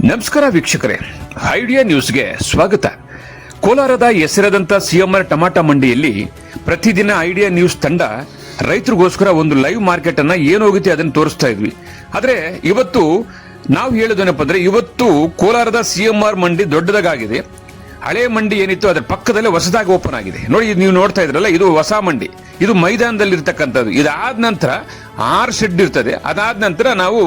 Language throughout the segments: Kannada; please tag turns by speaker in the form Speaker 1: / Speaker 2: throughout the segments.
Speaker 1: ನಮಸ್ಕಾರ ವೀಕ್ಷಕರೇ, ಐಡಿಯಾ ನ್ಯೂಸ್ಗೆ ಸ್ವಾಗತ. ಕೋಲಾರದ ಹೆಸರಾದಂಥ ಸಿಎಂಆರ್ ಟಮಾಟ ಮಂಡಿಯಲ್ಲಿ ಪ್ರತಿದಿನ ಐಡಿಯಾ ನ್ಯೂಸ್ ತಂಡ ರೈತರಿಗೋಸ್ಕರ ಒಂದು ಲೈವ್ ಮಾರ್ಕೆಟ್ ಅನ್ನ ಏನೋಗುತ್ತೆ ಅದನ್ನು ತೋರಿಸ್ತಾ ಇದ್ವಿ. ಆದ್ರೆ ಇವತ್ತು ನಾವು ಹೇಳೋದೇನಪ್ಪ ಅಂದ್ರೆ, ಇವತ್ತು ಕೋಲಾರದ ಸಿಎಂಆರ್ ಮಂಡಿ ದೊಡ್ಡದಾಗಿದೆ. ಹಳೆ ಮಂಡಿ ಏನಿತ್ತು ಅದರ ಪಕ್ಕದಲ್ಲೇ ಹೊಸದಾಗಿ ಓಪನ್ ಆಗಿದೆ. ನೋಡಿ, ನೀವು ನೋಡ್ತಾ ಇದ್ರಲ್ಲ, ಇದು ಹೊಸ ಮಂಡಿ. ಇದು ಮೈದಾನದಲ್ಲಿ ಇರ್ತಕ್ಕಂಥದ್ದು. ಇದಾದ ನಂತರ 6 ಶೆಡ್ ಇರ್ತದೆ. ಅದಾದ ನಂತರ ನಾವು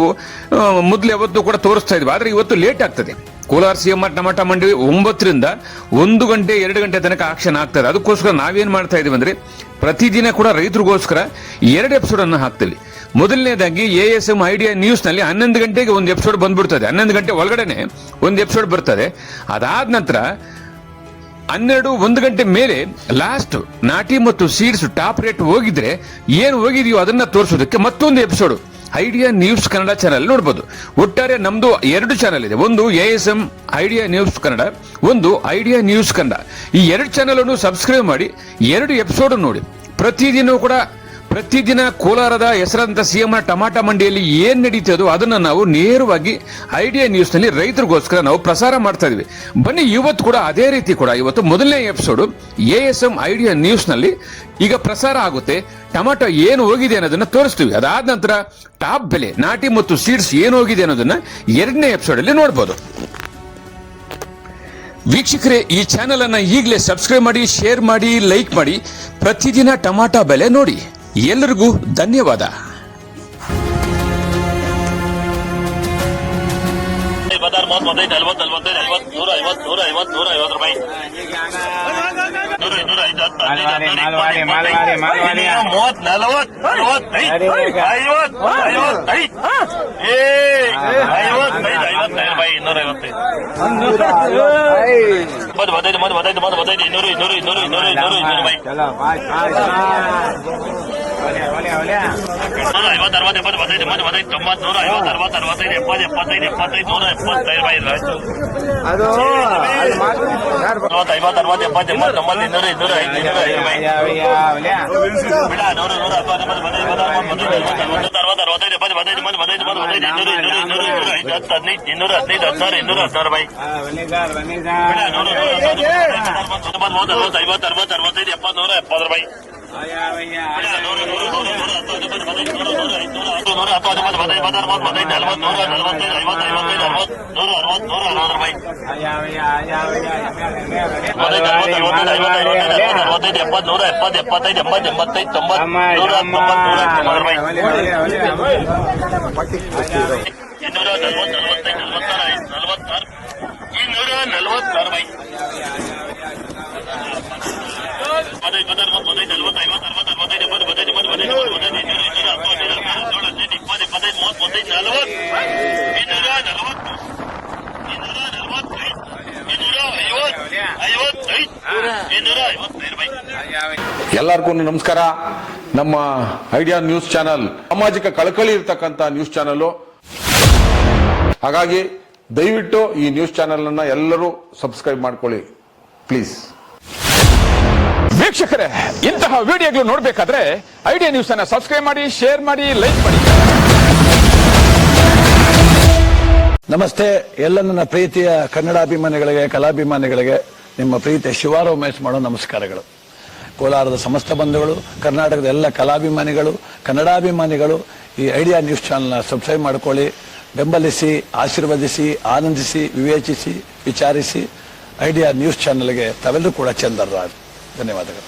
Speaker 1: ಮೊದಲು ಯಾವತ್ತು ಕೂಡ ತೋರಿಸ್ತಾ ಇದ್ವಿ. ಆದ್ರೆ ಇವತ್ತು ಲೇಟ್ ಆಗ್ತದೆ. ಕೋಲಾರ ಸಿಎಂಆರ್ ಟಮಾಟ ಮಂಡಿ 9 ರಿಂದ 1 ಗಂಟೆ 2 ಗಂಟೆ ತನಕ ಆಕ್ಷನ್ ಆಗ್ತದೆ. ಅದಕ್ಕೋಸ್ಕರ ನಾವೇನ್ ಮಾಡ್ತಾ ಇದೀವಿ ಅಂದ್ರೆ, ಪ್ರತಿದಿನ ಕೂಡ ರೈತರಿಗೋಸ್ಕರ 2 ಎಪಿಸೋಡ್ ಅನ್ನು ಹಾಕ್ತೀವಿ. ಮೊದಲನೇದಾಗಿ ASM ಐಡಿಯಾ ನ್ಯೂಸ್ ನಲ್ಲಿ 11 ಗಂಟೆಗೆ ಒಂದು ಎಪಿಸೋಡ್ ಬಂದ್ಬಿಡ್ತದೆ. 11 ಗಂಟೆ ಒಳಗಡೆನೆ ಒಂದು ಎಪಿಸೋಡ್ ಬರ್ತದೆ. ಅದಾದ ನಂತರ 1 ಗಂಟೆ ಮೇಲೆ ಲಾಸ್ಟ್ ನಾಟಿ ಮತ್ತು ಸೀಡ್ಸ್ ಟಾಪ್ ರೇಟ್ ಹೋಗಿದ್ರೆ ಏನು ಹೋಗಿದೆಯೋ ಅದನ್ನ ತೋರಿಸೋದಕ್ಕೆ ಮತ್ತೊಂದು episode idea news Kannada channel ನೋಡಬಹುದು. ಒಟ್ಟಾರೆ ನಮ್ದು 2 ಚಾನಲ್ ಇದೆ. ಒಂದು ASM ಐಡಿಯಾ ನ್ಯೂಸ್ ಕನ್ನಡ, ಒಂದು ಐಡಿಯಾ ನ್ಯೂಸ್ ಕನ್ನಡ. ಈ 2 ಚಾನಲ್ ಅನ್ನು ಸಬ್ಸ್ಕ್ರೈಬ್ ಮಾಡಿ 2 ಎಪಿಸೋಡ್ ನೋಡಿ. ಪ್ರತಿದಿನ ಕೋಲಾರದ ಹೆಸರಾದಂಥ ಸಿಎಂಆರ್ ಟಮಾಟ ಮಂಡಿಯಲ್ಲಿ ಏನ್ ನಡೀತದೋ ಅದನ್ನ ನಾವು ನೇರವಾಗಿ ಐಡಿಯಾ ನ್ಯೂಸ್ ನಲ್ಲಿ ರೈತರಿಗೋಸ್ಕರ ನಾವು ಪ್ರಸಾರ ಮಾಡ್ತಾ ಇದೀವಿ. ಬನ್ನಿ, ಇವತ್ತು ಕೂಡ ಅದೇ ರೀತಿ ಕೂಡ ಇವತ್ತು ಮೊದಲನೇ ಎಪಿಸೋಡ್ ASM ಐಡಿಯಾ ನ್ಯೂಸ್ ನಲ್ಲಿ ಈಗ ಪ್ರಸಾರ ಆಗುತ್ತೆ. ಟೊಮಾಟೊ ಏನು ಹೋಗಿದೆ ಅನ್ನೋದನ್ನ ತೋರಿಸ್ತೀವಿ. ಅದಾದ ನಂತರ ಟಾಪ್ ಬೆಲೆ, ನಾಟಿ ಮತ್ತು ಸೀಡ್ಸ್ ಏನು ಹೋಗಿದೆ ಅನ್ನೋದನ್ನ 2ನೇ ಎಪಿಸೋಡ್ ಅಲ್ಲಿ ನೋಡಬಹುದು. ವೀಕ್ಷಕರೇ, ಈ ಚಾನೆಲ್ ಅನ್ನ ಈಗಲೇ ಸಬ್ಸ್ಕ್ರೈಬ್ ಮಾಡಿ, ಶೇರ್ ಮಾಡಿ, ಲೈಕ್ ಮಾಡಿ. ಪ್ರತಿದಿನ ಟೊಮಾಟೊ ಬೆಲೆ ನೋಡಿ. ಎಲ್ಲರಿಗೂ ಧನ್ಯವಾದ.
Speaker 2: ಎಲ್ಲರಿಗೂ ನಮಸ್ಕಾರ. ನಮ್ಮ ಐಡಿಯಾ ನ್ಯೂಸ್ ಚಾನಲ್ ಸಾಮಾಜಿಕ ಕಳಕಳಿ ಇರತಕ್ಕಂತ ನ್ಯೂಸ್ ಚಾನಲ್. ಹಾಗಾಗಿ ದಯವಿಟ್ಟು ಈ ನ್ಯೂಸ್ ಚಾನಲ್ ಅನ್ನ ಎಲ್ಲರೂ ಸಬ್ಸ್ಕ್ರೈಬ್ ಮಾಡ್ಕೊಳ್ಳಿ ಪ್ಲೀಸ್.
Speaker 1: ವೀಕ್ಷಕರೇ, ಇಂತಹ ವಿಡಿಯೋಗಳು ನೋಡಬೇಕಾದ್ರೆ ಐಡಿಯಾ ನ್ಯೂಸ್ ಅನ್ನ ಸಬ್ಸ್ಕ್ರೈಬ್ ಮಾಡಿ, ಶೇರ್ ಮಾಡಿ, ಲೈಕ್ ಮಾಡಿ.
Speaker 3: ನಮಸ್ತೆ ಎಲ್ಲ ನನ್ನ ಪ್ರೀತಿಯ ಕನ್ನಡಾಭಿಮಾನಿಗಳಿಗೆ, ಕಲಾಭಿಮಾನಿಗಳಿಗೆ ನಿಮ್ಮ ಪ್ರೀತಿಯ ಶಿವಾರ ಉಮೇಶ್ ಮಾಡೋ ನಮಸ್ಕಾರಗಳು. ಕೋಲಾರದ ಸಮಸ್ತ ಬಂಧುಗಳು, ಕರ್ನಾಟಕದ ಎಲ್ಲ ಕಲಾಭಿಮಾನಿಗಳು, ಕನ್ನಡಾಭಿಮಾನಿಗಳು ಈ ಐಡಿಯಾ ನ್ಯೂಸ್ ಚಾನಲ್ನ ಸಬ್ಸ್ಕ್ರೈಬ್ ಮಾಡ್ಕೊಳ್ಳಿ, ಬೆಂಬಲಿಸಿ, ಆಶೀರ್ವದಿಸಿ, ಆನಂದಿಸಿ, ವಿವೇಚಿಸಿ, ವಿಚಾರಿಸಿ. ಐಡಿಯಾ ನ್ಯೂಸ್ ಚಾನಲ್ಗೆ ತಾವೆಲ್ಲರೂ ಕೂಡ ಚಂದರ್ರಾಜ್. ಧನ್ಯವಾದಗಳು.